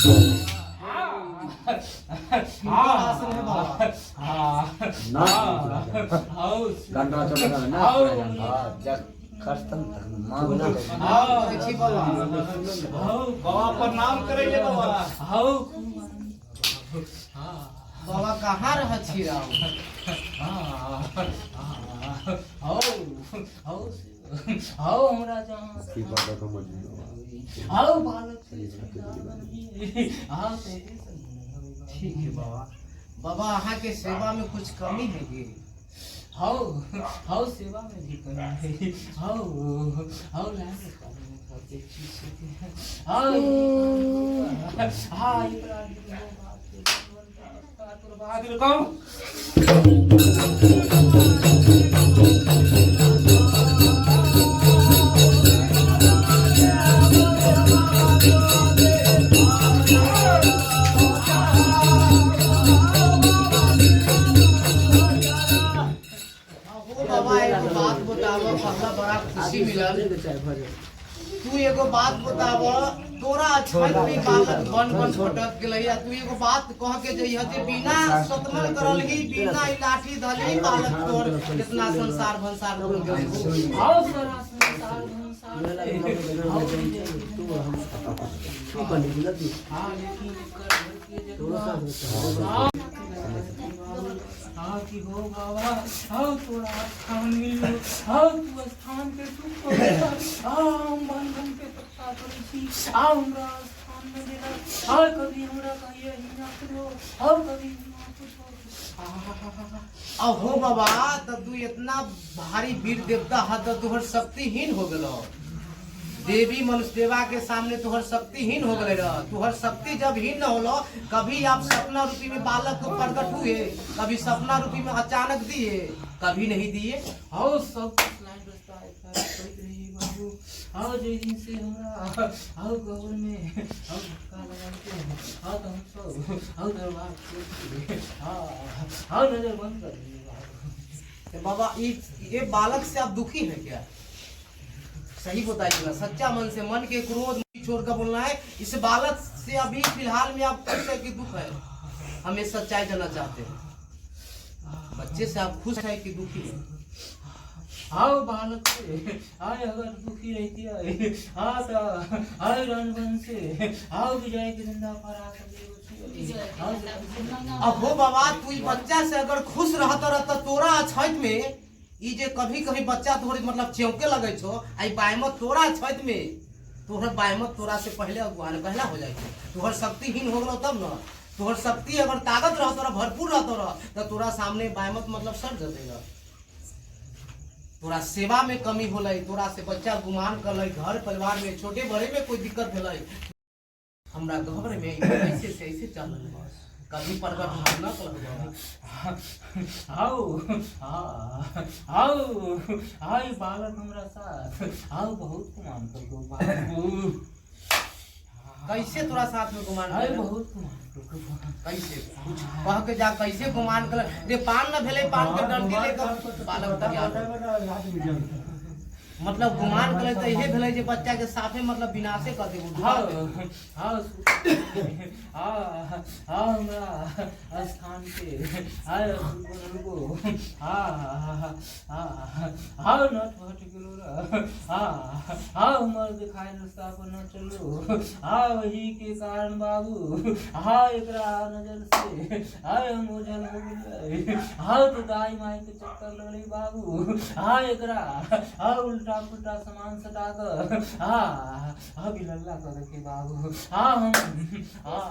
आसन है बाबा। गंडा चला ना जग खस्तम मां बना अच्छी बाबा। बाबा प्रणाम करेंगे बाबा। बाबा कहाँ रह छी राव? आओ हमरा जहाँ की बात है समझ आओ बालक आओ ठीक है बाबा। बाबा अहाँ के सेवा में कुछ कमी है गे? आओ आओ सेवा में भी कमी है। आओ आओ लाने आओ हाँ बहादुर कौन बड़ा खुशी मिलल। तू एगो बात बताब, तोरा छठ में बालक बन भटक गेलै। तू एगो बात कह के जइह जे बिना सतमन करल ही बिना ई लाठी धले बालक तोर कितना संसार भंसार हो गेल। आओ सारा संसार भंसार तू हम की बनी ना तू। हां लेकिन कर हाँ कि हो बाबा। आओ थोड़ा स्थान मिलो। आओ तू स्थान के सुख हो। आओ हम बंधन के पत्ता करी छी। आओ हमरा स्थान में देना। आओ कभी हमरा कहिए ही ना करो। आओ कभी ना कुछ आओ हो बाबा। तब तू इतना भारी वीर देवता है तो तुहर शक्तिहीन हो गेलो। देवी मनुष्य देवा के सामने तुहर शक्तिहीन हो गए रह। तुहर शक्ति जब हीन न होलो, कभी आप सपना रूपी में बालक को प्रकट हुए, कभी सपना रूपी में अचानक दिए, कभी नहीं दिए। आओ सब लाइन रास्ता है कोई रही बाबू। आओ जे दिन से हमरा आओ गवर में आओ धक्का लगाते हैं। आओ तो हम सब आओ दरबार खोल आओ नजर बंद कर दिए बाबू। तो बाबा ये बालक से आप दुखी है क्या? सही बताइएगा, सच्चा मन से, मन के क्रोध छोड़कर बोलना है। इस बालक से अभी फिलहाल में आप खुश है कि दुख है? हमें सच्चाई जानना चाहते हैं। बच्चे से आप खुश है कि दुखी है? आओ बालक से आए अगर दुखी रहती है हाँ तो आए रणवन से आओ विजय के जिंदा फरा अब हो बाबा, तू बच्चा से अगर खुश रहता तोरा छठ में ई जे कभी कभी बच्चा तोहर मतलब चौके लगे छो, आई बायमत तोरा छठ में तोहर बायमत तोरा से पहले अगुआन पहला हो जाए। तोहर शक्तिहीन हो गलो तब न। तोहर शक्ति अगर ताकत रह तोरा भरपूर रह तो तोरा सामने बायमत मतलब सर जतेगा। तोरा सेवा में कमी होलै, तोरा से बच्चा गुमान करलै, घर परिवार में छोटे बड़े में कोई दिक्कत भेलै, हमरा घर में ऐसे से ऐसे चल रहा है। कभी प्रकट न कर। आओ आओ आई बालक हमरा साथ आओ बहुत गुमान कर दो बाबू। कैसे तोरा साथ में गुमान आई कर? बहुत गुमान कैसे कुछ कह के जा, कैसे गुमान कर? रे पान न भेले, पान के डंडी लेकर बालक तैयार मतलब गुमान करे तो यही भेले जे बच्चा के साथे मतलब विनाशे कर देबो। हाँ हमरा स्थान के आय रुको हाँ नट हट गेलो रे। हाँ उमर दिखाई रास्ता पर न चलो। हाँ वही के कारण बाबू हाँ एकरा नजर से आय हम ओझल हो गेलै। हाँ तो दाई माई के चक्कर लगे बाबू। हाँ एकरा हाँ उल्टा फुल्टा सामान सटा कर हाँ हाँ बिलल्ला कर के बाबू। हाँ हम हाँ